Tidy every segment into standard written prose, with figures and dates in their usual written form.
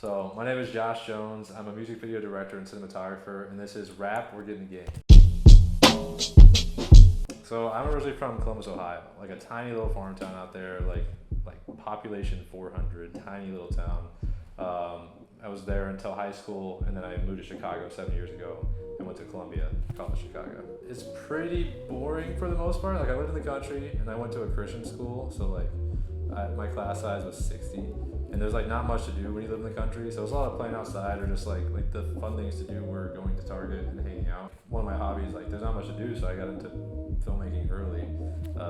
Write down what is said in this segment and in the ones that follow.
So my name is Josh Jones. I'm a music video director and cinematographer, and this is Rap, We're Getting the Game. So I'm originally from Columbus, Ohio, like a tiny little farm town out there, like population 400, tiny little town. I was there until high school, and then I moved to Chicago 7 years ago and went to Columbia College, Chicago. It's pretty boring for the most part. Like I lived in the country and I went to a Christian school, so my class size was 60, and there's like not much to do when you live in the country. So it was a lot of playing outside, or just like the fun things to do were going to Target and hanging out. One of my hobbies, like there's not much to do, so I got into filmmaking early.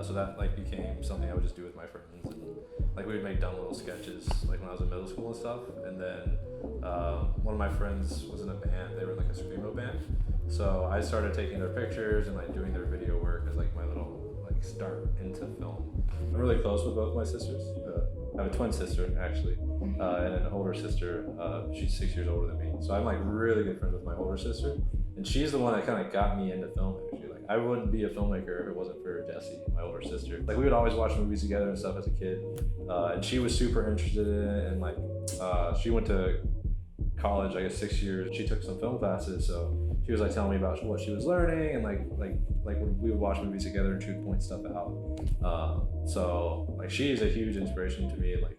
So that like became something I would just do with my friends, and like we would make dumb little sketches like when I was in middle school and stuff. And then one of my friends was in a band. They were in like a screamo band, so I started taking their pictures and like doing their video work as like my little like start into film. I'm really close with both my sisters. I have a twin sister actually, and an older sister. She's 6 years older than me, so I'm like really good friends with my older sister, and she's the one that kind of got me into film. Actually, like I wouldn't be a filmmaker if it wasn't for Jessie, my older sister. Like we would always watch movies together and stuff as a kid, and she was super interested in it. And like she went to college, I guess 6 years. She took some film classes, so she was like telling me about what she was learning, and like we would watch movies together and she would point stuff out. So like she is a huge inspiration to me, and like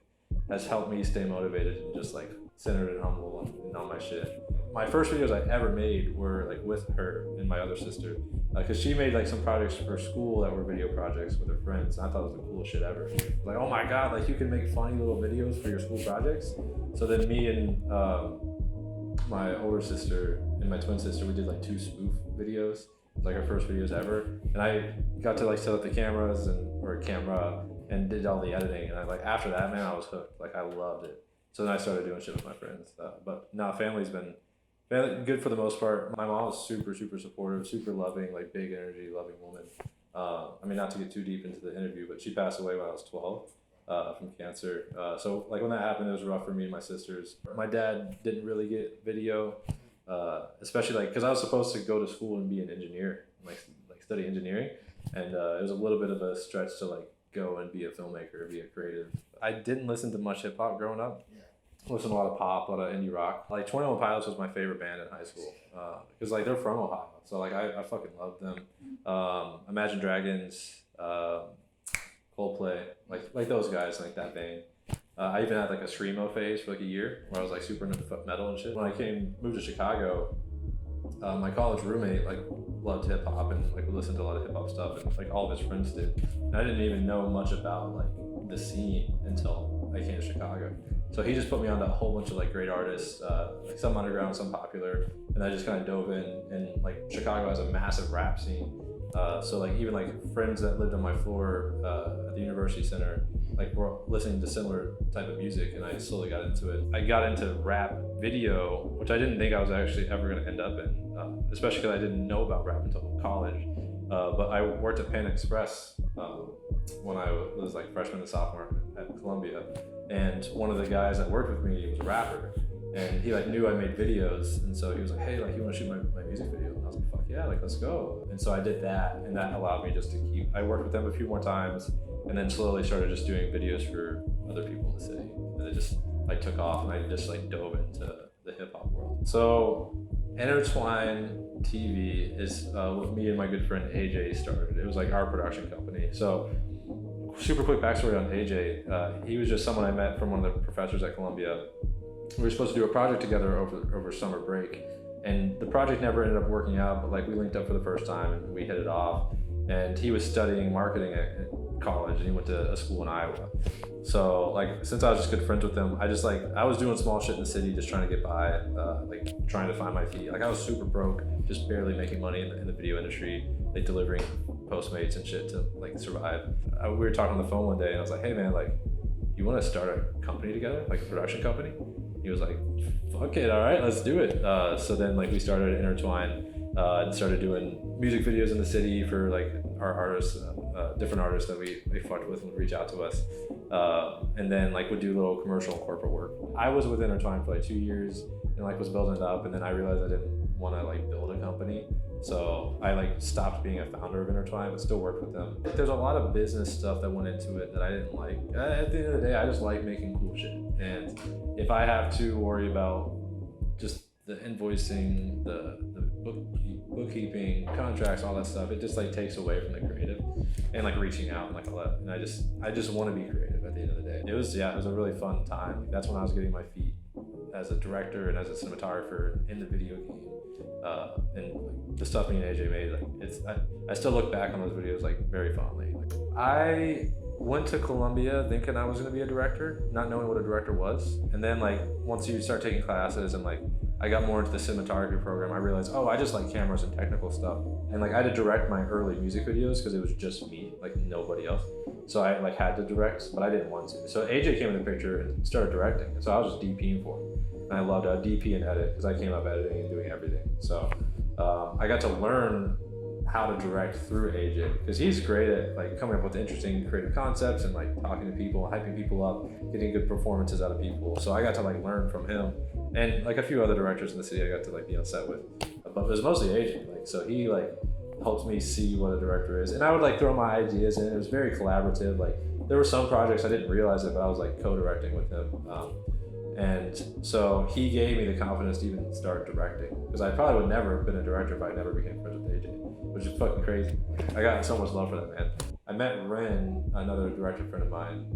has helped me stay motivated and just like centered and humble and on my shit. My first videos I ever made were like with her and my other sister, because she made like some projects for school that were video projects with her friends. And I thought it was the coolest shit ever. Like, oh my god, like you can make funny little videos for your school projects. So then me and my older sister and my twin sister, we did like 2 spoof videos, like our first videos ever. And I got to like set up the cameras or camera and did all the editing. And I like after that, man, I was hooked. Like I loved it. So then I started doing shit with my friends. But now family's been good for the most part. My mom was super supportive, super loving, like big energy, loving woman. I mean, not to get too deep into the interview, but she passed away when I was 12 from cancer. So like when that happened, it was rough for me and my sisters. My dad didn't really get video, especially like because I was supposed to go to school and be an engineer, like study engineering, and it was a little bit of a stretch to like go and be a filmmaker, be a creative. I didn't listen to much hip hop growing up. Listened to a lot of pop, a lot of indie rock. Like 21 Pilots was my favorite band in high school, because like they're from Ohio, so like I fucking loved them. Imagine Dragons, Coldplay, like those guys, like that vein. I even had like a screamo phase for like a year where I was like super into metal and shit. When I moved to Chicago, my college roommate like loved hip hop and like we listened to a lot of hip hop stuff, and like all of his friends did. And I didn't even know much about like the scene until I came to Chicago. So he just put me onto a whole bunch of like great artists, like some underground, some popular, and I just kind of dove in. And like Chicago has a massive rap scene, so like even like friends that lived on my floor at the University Center, like were listening to similar type of music, and I slowly got into it. I got into rap video, which I didn't think I was actually ever going to end up in, especially because I didn't know about rap until college. But I worked at Pan Express when I was like freshman and sophomore at Columbia. And one of the guys that worked with me was a rapper, and he like knew I made videos, and so he was like, hey, like you want to shoot my music video? And I was like, fuck yeah, like let's go. And so I did that, and that allowed me just to I worked with them a few more times, and then slowly started just doing videos for other people in the city. And it just like took off, and I just like dove into the hip hop world. So Intertwine TV is what me and my good friend AJ started. It was like our production company. So super quick backstory on AJ. He was just someone I met from one of the professors at Columbia. We were supposed to do a project together over summer break, and the project never ended up working out, but like we linked up for the first time and we hit it off. And he was studying marketing at college, and he went to a school in Iowa. So like since I was just good friends with him, I was doing small shit in the city, just trying to get by, like trying to find my feet. Like I was super broke, just barely making money in the video industry, like delivering Postmates and shit to like survive. We were talking on the phone one day, and I was like, hey man, like you want to start a company together, like a production company? He was like, fuck it, all right, let's do it. So then like we started Intertwine, and started doing music videos in the city for like our artists, different artists that we fucked with and would reach out to us, and then like would do little commercial and corporate work. I was with Intertwine for like 2 years and like was building it up, and then I realized I didn't want to like build a company. So I like stopped being a founder of Intertwine, but still worked with them. There's a lot of business stuff that went into it that I didn't like. At the end of the day, I just like making cool shit. And if I have to worry about just the invoicing, the bookkeeping, contracts, all that stuff, it just like takes away from the creative and like reaching out and like all that. And I just want to be creative at the end of the day. It was a really fun time. That's when I was getting my feet as a director and as a cinematographer in the video game. And like, the stuff me and AJ made, like I still look back on those videos like very fondly. Like, I went to Columbia thinking I was going to be a director, not knowing what a director was. And then like once you start taking classes and like I got more into the cinematography program, I realized, I just like cameras and technical stuff. And like I had to direct my early music videos because it was just me, like nobody else. So I like had to direct, but I didn't want to. So AJ came in the picture and started directing. So I was just DPing for him. And I loved DP and edit because I came up editing and doing everything. So I got to learn how to direct through AJ because he's great at like coming up with interesting creative concepts and like talking to people, hyping people up, getting good performances out of people. So I got to like learn from him and like a few other directors in the city I got to like be on set with, but it was mostly AJ. Like so he like helps me see what a director is, and I would like throw my ideas in. It was very collaborative. Like there were some projects I didn't realize it, but I was like co-directing with him. And so he gave me the confidence to even start directing because I probably would never have been a director if I never became friends with AJ, which is fucking crazy. I got so much love for that man. I met Ren, another director friend of mine,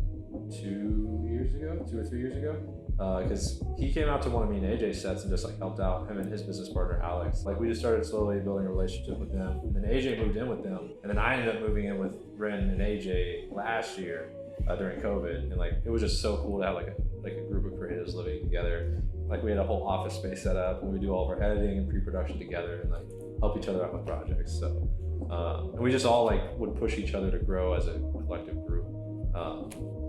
2 or 3 years ago, because he came out to one of me and AJ's sets and just like helped out, him and his business partner Alex. Like we just started slowly building a relationship with them, and then AJ moved in with them, and then I ended up moving in with Ren and AJ last year during COVID, and like it was just so cool to have like a group of creatives living together. Like we had a whole office space set up, and we do all of our editing and pre-production together, and like help each other out with projects. So and we just all like would push each other to grow as a collective group.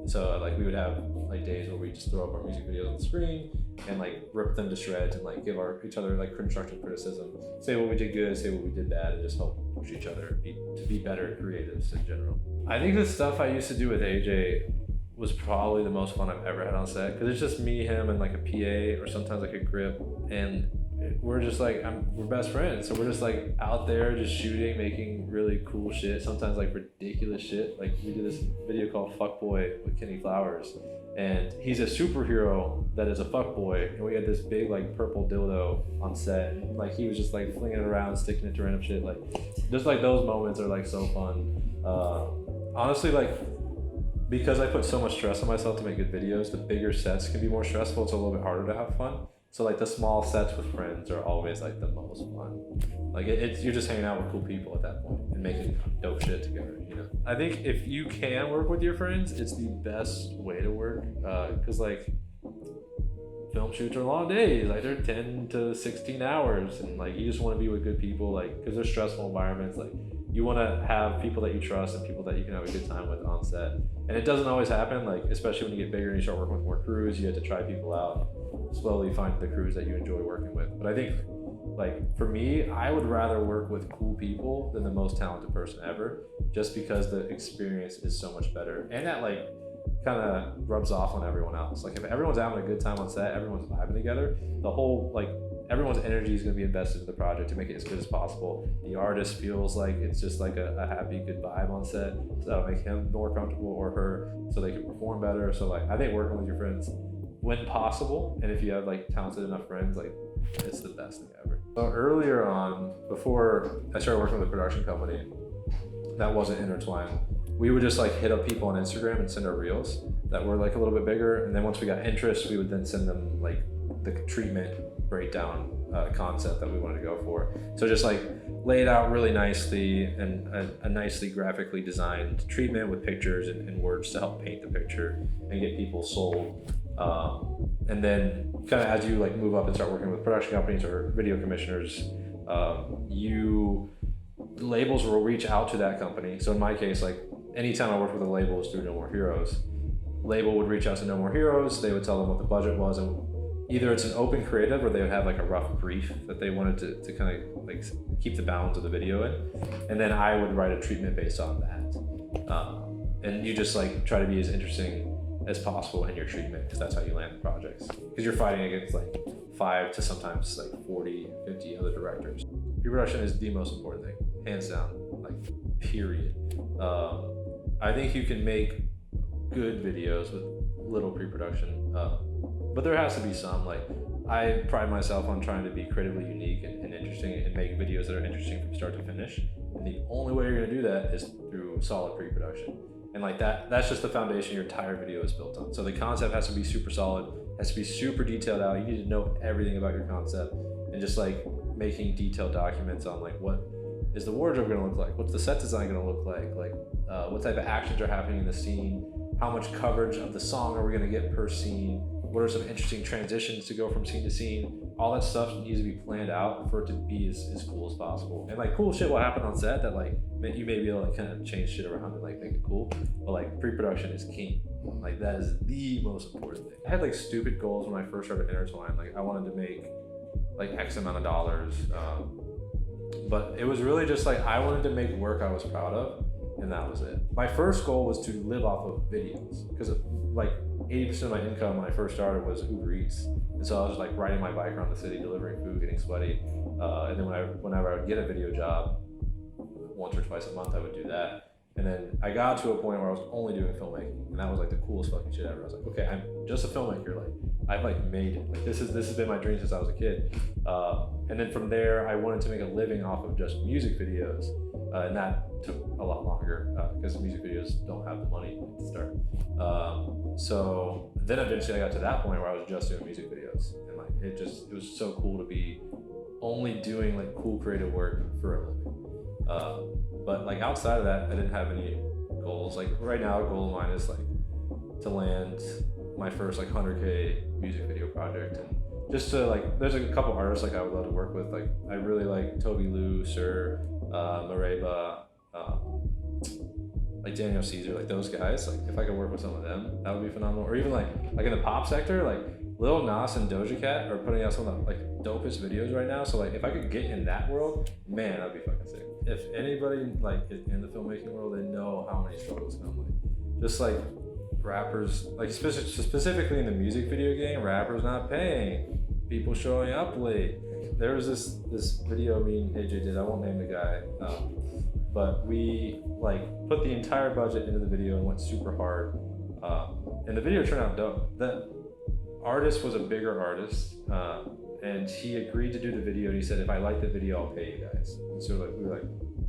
So like we would have like days where we just throw up our music videos on the screen and like rip them to shreds and like give each other like constructive criticism, say what we did good, say what we did bad, and just help push each other to be better creatives in general. I think the stuff I used to do with AJ was probably the most fun I've ever had on set because it's just me, him, and like a PA or sometimes like a grip, and we're just like we're best friends. So we're just like out there just shooting, making really cool shit. Sometimes like ridiculous shit. Like we did this video called Fuckboy with Kenny Flowers, and he's a superhero that is a fuckboy, and we had this big like purple dildo on set. And, like he was just like flinging it around, sticking it to random shit. Like just like those moments are like so fun. Honestly, like because I put so much stress on myself to make good videos, the bigger sets can be more stressful. It's a little bit harder to have fun. So like the small sets with friends are always like the most fun. Like it's you're just hanging out with cool people at that point and making dope shit together, you know? I think if you can work with your friends, it's the best way to work. Cause like film shoots are long days, like they're 10 to 16 hours. And like, you just want to be with good people, like, cause they're stressful environments. Like you want to have people that you trust and people that you can have a good time with on set. And it doesn't always happen, like, especially when you get bigger and you start working with more crews, you have to try people out, slowly find the crews that you enjoy working with. But I think, like, for me, I would rather work with cool people than the most talented person ever, just because the experience is so much better. And that, like, kind of rubs off on everyone else. Like, if everyone's having a good time on set, everyone's vibing together, the whole, like, everyone's energy is going to be invested in the project to make it as good as possible. The artist feels like it's just like a happy, good vibe on set, so that'll make him more comfortable or her, so they can perform better. So like, I think working with your friends, when possible, and if you have like talented enough friends, like it's the best thing ever. So earlier on, before I started working with a production company that wasn't Intertwine, we would just like hit up people on Instagram and send our reels that were like a little bit bigger, and then once we got interest, we would then send them like the treatment breakdown concept that we wanted to go for. So just like lay it out really nicely and a nicely graphically designed treatment with pictures and words to help paint the picture and get people sold. And then kind of as you like move up and start working with production companies or video commissioners, labels will reach out to that company. So in my case, like anytime I worked with a label was through No More Heroes. Label would reach out to No More Heroes, they would tell them what the budget was, and either it's an open creative or they would have like a rough brief that they wanted to kind of like keep the balance of the video in. And then I would write a treatment based on that. And you just like try to be as interesting as possible in your treatment, because that's how you land the projects. Because you're fighting against like 5 to sometimes like 40, 50 other directors. Pre-production is the most important thing, hands down, like period. I think you can make good videos with little pre-production, but there has to be some. Like, I pride myself on trying to be creatively unique and interesting and make videos that are interesting from start to finish. And the only way you're gonna do that is through solid pre-production. And like that's just the foundation your entire video is built on. So the concept has to be super solid, has to be super detailed out. You need to know everything about your concept, and just like making detailed documents on like what is the wardrobe gonna look like? What's the set design gonna look like? Like what type of actions are happening in the scene? How much coverage of the song are we gonna get per scene? What are some interesting transitions to go from scene to scene? All that stuff needs to be planned out for it to be as cool as possible. And like cool shit will happen on set that like you may be able to kind of change shit around and like make it cool. But like pre-production is king. Like that is the most important thing. I had like stupid goals when I first started Intertwine. Like I wanted to make like X amount of dollars. But it was really just like I wanted to make work I was proud of, and that was it. My first goal was to live off of videos, because like 80% of my income when I first started was Uber Eats. And so I was like riding my bike around the city, delivering food, getting sweaty. And then whenever I would get a video job, once or twice a month, I would do that. And then I got to a point where I was only doing filmmaking, and that was like the coolest fucking shit ever. I was like, okay, I'm just a filmmaker. Like I've like made it. Like this has been my dream since I was a kid. And then from there, I wanted to make a living off of just music videos, and that took a lot longer because music videos don't have the money to start. So then eventually I got to that point where I was just doing music videos, and like it was so cool to be only doing like cool creative work for a living. But like outside of that, I didn't have any goals. Like right now, a goal of mine is like to land my first like 100K music video project, and just to like, there's like a couple artists like I would love to work with. Like I really like Toby Lou, Sir, Mareba, like Daniel Caesar, like those guys. Like if I could work with some of them, that would be phenomenal. Or even like in the pop sector, like Lil Nas and Doja Cat are putting out some of the like dopest videos right now. So like if I could get in that world, man, that'd be fucking sick. If anybody like is in the filmmaking world, they know how many struggles come. Like just like rappers, like specifically in the music video game, rappers not paying, people showing up late. There was this video me and AJ did. I won't name the guy, but we like put the entire budget into the video and went super hard, and the video turned out dope. The artist was a bigger artist, and he agreed to do the video, and he said, if I like the video, I'll pay you guys. And so like we were like,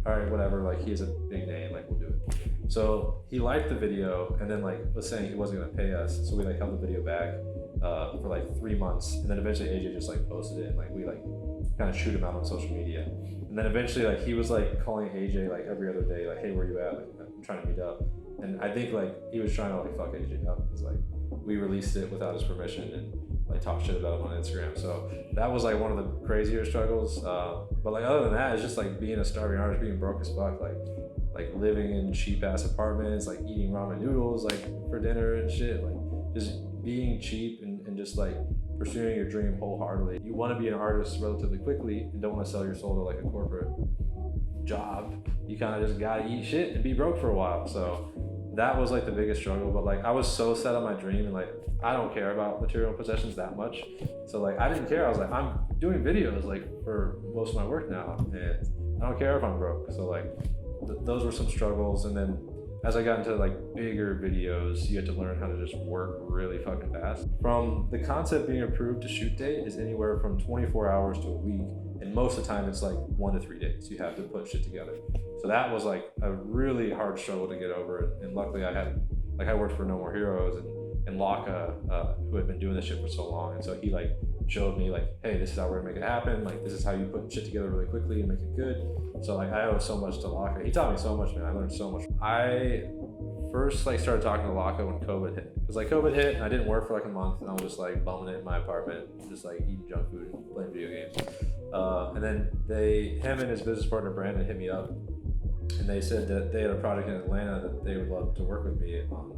all right, whatever, like he has a big name, like we'll do it. So he liked the video, and then like was saying he wasn't gonna pay us, so we like held the video back for like 3 months, and then eventually AJ just like posted it, and like we like kind of shoot him out on social media. And then eventually like he was like calling AJ like every other day, like, hey, where you at? Like I'm trying to meet up. And I think like he was trying to like fuck AJ up, because like we released it without his permission and like talk shit about him on Instagram. So that was like one of the crazier struggles. But like other than that, it's just like being a starving artist, being broke as fuck, like living in cheap ass apartments, like eating ramen noodles like for dinner and shit, like just being cheap and just like pursuing your dream wholeheartedly. You want to be an artist relatively quickly and don't want to sell your soul to like a corporate job. You kind of just gotta eat shit and be broke for a while. So that was like the biggest struggle. But like I was so set on my dream, and like I don't care about material possessions that much. So like I didn't care. I was like, I'm doing videos like for most of my work now, and I don't care if I'm broke. So like those were some struggles. And then as I got into like bigger videos, you had to learn how to just work really fucking fast. From the concept being approved to shoot date is anywhere from 24 hours to a week. And most of the time it's like 1 to 3 days. You have to put shit together. So that was like a really hard struggle to get over. And luckily I worked for No More Heroes and Laka, who had been doing this shit for so long. And so he like showed me like, hey, this is how we're gonna make it happen. Like this is how you put shit together really quickly and make it good. So like I owe so much to Laka. He taught me so much, man. I learned so much. I first like started talking to Laka when COVID hit. Because like COVID hit and I didn't work for like a month, and I was just like bumming it in my apartment, just like eating junk food and playing video games. And then him and his business partner Brandon hit me up, and they said that they had a project in Atlanta that they would love to work with me on.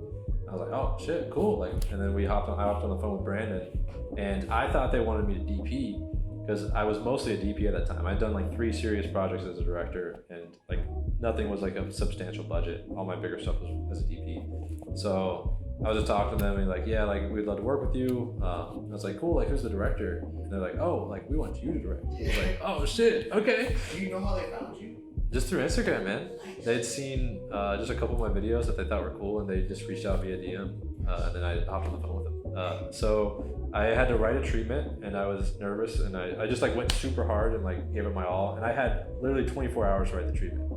I was like, oh shit, cool. Like, and then I hopped on the phone with Brandon, and I thought they wanted me to DP, because I was mostly a DP at that time. I'd done like 3 serious projects as a director, and like nothing was like a substantial budget. All my bigger stuff was as a DP. So I was just talking to them and like, yeah, like we'd love to work with you. I was like, cool, like who's the director? And they're like, oh, like we want you to direct. I was like, oh shit, okay. Do you know how they found you? Just through Instagram, man. Nice. They'd seen just a couple of my videos that they thought were cool, and they just reached out via DM, and then I hopped on the phone with them. So I had to write a treatment, and I was nervous, and I just like went super hard and like gave it my all, and I had literally 24 hours to write the treatment,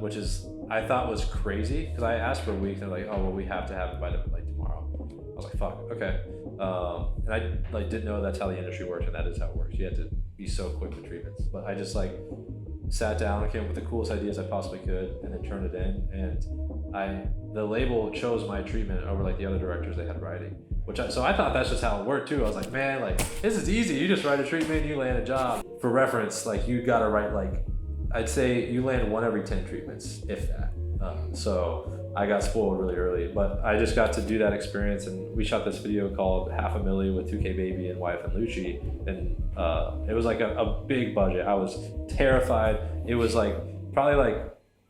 which is I thought was crazy because I asked for a week, and they're like, oh well, we have to have it by like tomorrow. I was like, fuck, okay. And I like didn't know that's how the industry works, and that is how it works. You have to be so quick with treatments, but I just like sat down and came up with the coolest ideas I possibly could, and then turned it in. And the label chose my treatment over like the other directors they had writing, so I thought that's just how it worked too. I was like, man, like this is easy. You just write a treatment, you land a job. For reference, like you gotta write like, I'd say you land 1 every 10 treatments, if that. So I got spoiled really early, but I just got to do that experience, and we shot this video called $500,000 with 2K Baby and Wife and Lucci, and it was like a big budget. I was terrified. It was like probably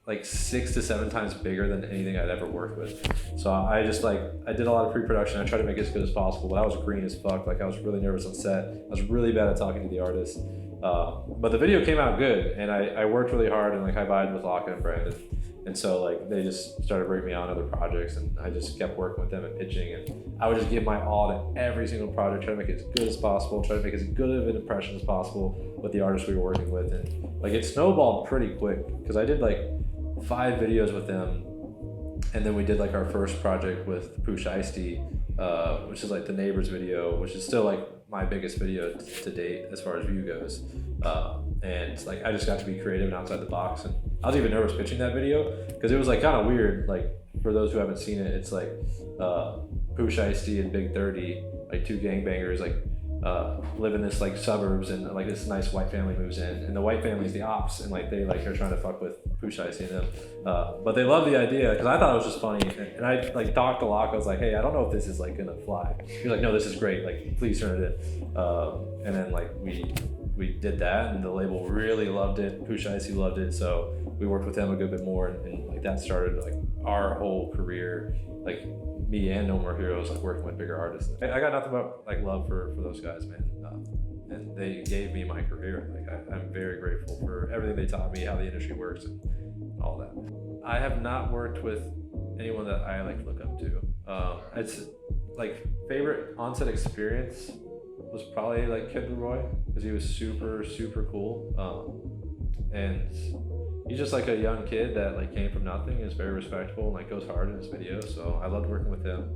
like 6 to 7 times bigger than anything I'd ever worked with. So I just like, I did a lot of pre-production. I tried to make it as good as possible, but I was green as fuck. Like I was really nervous on set. I was really bad at talking to the artist. But the video came out good, and I worked really hard, and like I vibed with Locke and Brandon. And so like they just started bringing me on other projects, and I just kept working with them and pitching, and I would just give my all to every single project, try to make it as good as possible, try to make as good of an impression as possible with the artists we were working with. And like it snowballed pretty quick because I did like 5 videos with them, and then we did like our first project with Pooh Shiesty, which is like the Neighbors video, which is still like my biggest video to date as far as view goes. And like I just got to be creative and outside the box, and I was even nervous pitching that video because it was like kind of weird. Like for those who haven't seen it, it's like Pooh Shiesty and Big 30, like 2 gangbangers, like live in this like suburbs, and like this nice white family moves in, and the white family's the ops, and like they like are trying to fuck with Pooh Shiesty and them, but they love the idea because I thought it was just funny, and I like talked to Locke. I was like, hey, I don't know if this is like gonna fly. He was like, no, this is great, like please turn it in. And then like we did that, and the label really loved it. Pooh Shiesty loved it, so we worked with them a good bit more, and like that started like our whole career, like me and No More Heroes, like working with bigger artists. I got nothing but like love for those guys, man. And they gave me my career. Like I'm very grateful for everything they taught me, how the industry works, and all that. I have not worked with anyone that I like look up to. It's like favorite on-set experience was probably like Kid Leroy, because he was super cool. And he's just like a young kid that like came from nothing, is very respectful, and like goes hard in his videos. So I loved working with him.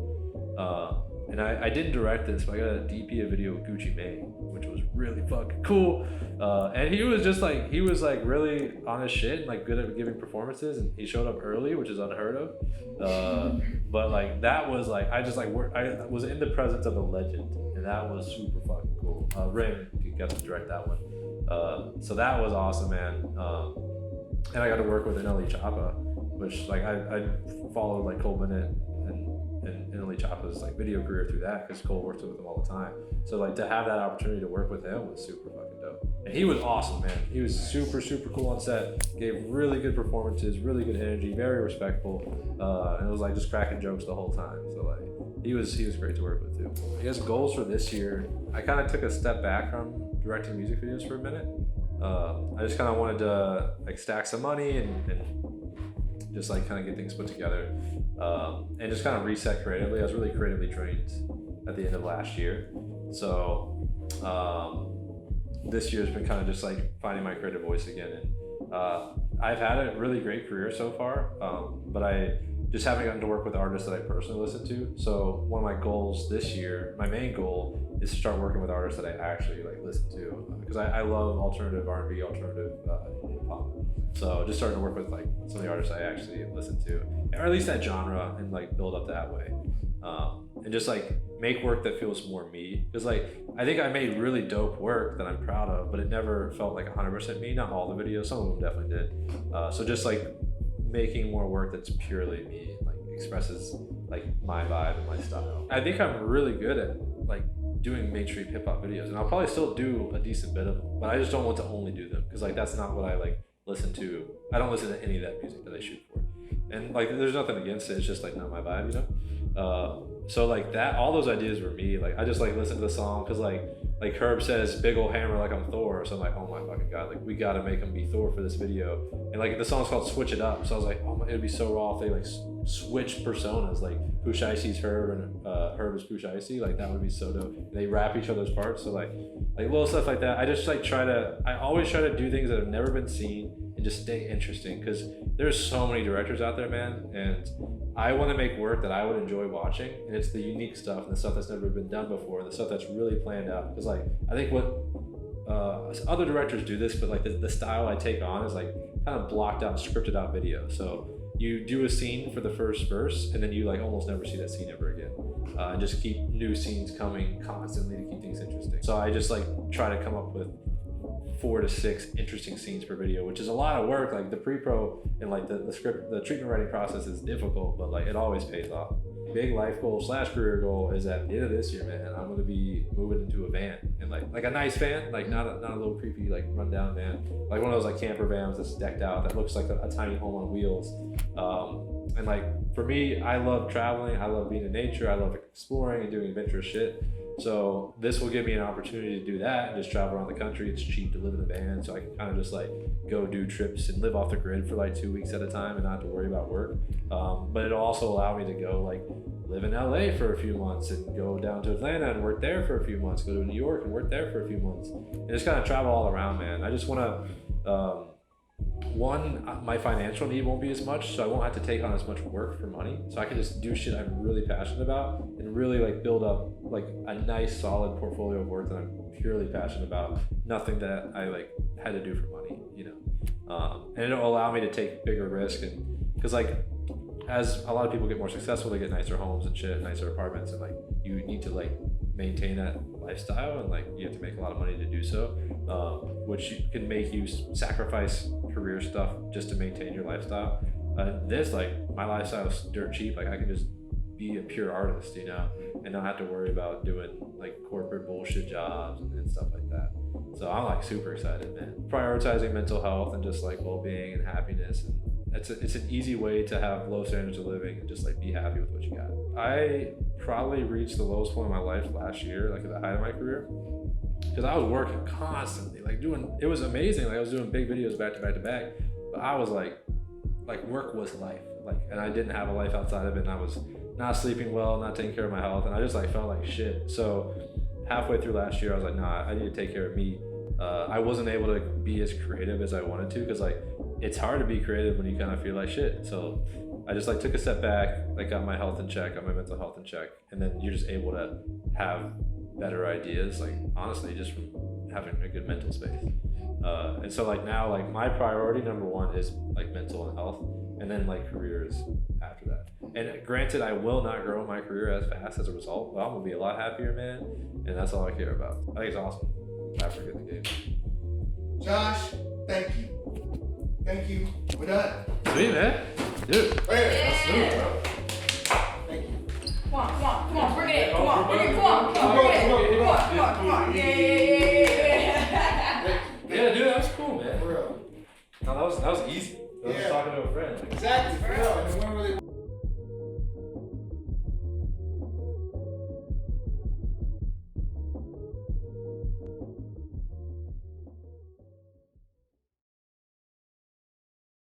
And I didn't direct this, but I got a DP a video with Gucci Mane, which was really fucking cool. And he was just like, he was like really on his shit and like good at giving performances, and he showed up early, which is unheard of. But like that was like, I was in the presence of a legend, and that was super fucking cool. Ring, you got to direct that one. So that was awesome, man. And I got to work with Nelly Chapa, which like I followed like Cole Bennett and Nelly Chapa's like video career through that, because Cole works with him all the time. So like to have that opportunity to work with him was super fucking dope. And he was awesome, man. He was super cool on set, gave really good performances, really good energy, very respectful, and it was like just cracking jokes the whole time. So like he was great to work with too. I guess goals for this year, I kind of took a step back from directing music videos for a minute. I just kind of wanted to like stack some money and just like kind of get things put together, and just kind of reset creatively. I was really creatively trained at the end of last year, so this year's been kind of just like finding my creative voice again. And I've had a really great career so far, but I just haven't gotten to work with artists that I personally listen to. So one of my goals this year, my main goal, is to start working with artists that I actually like listen to, because I love alternative R&B, alternative hip hop. So just starting to work with like some of the artists I actually listen to, or at least that genre, and like build up that way, and just like make work that feels more me. Because like I think I made really dope work that I'm proud of, but it never felt like 100% me. Not all the videos, some of them definitely did. So just like making more work that's purely me, like expresses like my vibe and my style. I think I'm really good at like doing mainstream hip hop videos, and I'll probably still do a decent bit of them, but I just don't want to only do them, because like that's not what I like listen to. I don't listen to any of that music that I shoot for, and like there's nothing against it, it's just like not my vibe, you know. So like that, all those ideas were me. Like I just like listened to the song because like Herb says big ol' hammer like I'm Thor, so I'm like, oh my fucking god, like we gotta make him be Thor for this video. And like the song's called Switch It Up, so I was like, oh my, it'd be so raw if they like switch personas, like Pooh Shiesty's Herb and Herb is Pooh Shiesty, like that would be so dope. And they rap each other's parts, so like little stuff like that. I just like I always try to do things that have never been seen and just stay interesting, because there's so many directors out there, man, and I want to make work that I would enjoy watching, and it's the unique stuff and the stuff that's never been done before, and the stuff that's really planned out. Because like I think what other directors do this, but like the style I take on is like kind of blocked out, scripted out video. So you do a scene for the first verse, and then you like almost never see that scene ever again, and just keep new scenes coming constantly to keep things interesting. So I just like try to come up with 4 to 6 interesting scenes per video, which is a lot of work. Like the pre-pro and like the script, the treatment writing process is difficult, but like it always pays off. Big life goal / career goal is at the end of this year, man, I'm gonna be moving into a van, and like a nice van, like not a little creepy like rundown van, like one of those like camper vans that's decked out that looks like a tiny home on wheels. And like for me, I love traveling, I love being in nature, I love exploring and doing adventurous shit. So this will give me an opportunity to do that and just travel around the country. It's cheap to live in a van, so I can kind of just like go do trips and live off the grid for like 2 weeks at a time and not have to worry about work. But it'll also allow me to go like live in LA for a few months and go down to Atlanta and work there for a few months, go to New York and work there for a few months, and just kind of travel all around, man. I just want to, my financial need won't be as much, so I won't have to take on as much work for money, so I can just do shit I'm really passionate about and really like build up like a nice solid portfolio of work that I'm purely passionate about, nothing that I like had to do for money, you know. And it'll allow me to take bigger risk, and because like as a lot of people get more successful, they get nicer homes and shit, nicer apartments, and like you need to like maintain that lifestyle, and like you have to make a lot of money to do so, which can make you sacrifice career stuff just to maintain your lifestyle. This, like, my lifestyle is dirt cheap. Like I can just be a pure artist, you know, and not have to worry about doing like corporate bullshit jobs and stuff like that. So I'm like super excited, man. Prioritizing mental health and just like well-being and happiness, and it's an easy way to have low standards of living and just like be happy with what you got. I probably reached the lowest point in my life last year, like at the height of my career, because I was working constantly, like it was amazing. Like I was doing big videos back to back to back, but I was like work was life, like, and I didn't have a life outside of it, and I was not sleeping well, not taking care of my health, and I just like felt like shit. So halfway through last year, I was like, nah, I need to take care of me. I wasn't able to be as creative as I wanted to, because like it's hard to be creative when you kind of feel like shit. So I just like took a step back, like got my health in check, got my mental health in check, and then you're just able to have better ideas, like honestly just from having a good mental space. And so like now, like my priority number 1 is like mental and health, and then like careers after that. And granted, I will not grow my career as fast as a result, but I'm gonna be a lot happier, man, and that's all I care about. I think it's awesome. I forget the game. Josh, thank you. Thank you. We're done. Sweet, man. Dude. Hey, let's do it, bro. Thank you. Come on, bring it in. Come on, bring it in. Come on. Yeah, dude, that was cool, man. For real. No, that was easy. I was Yeah. talking to a friend. Exactly, for real. And when really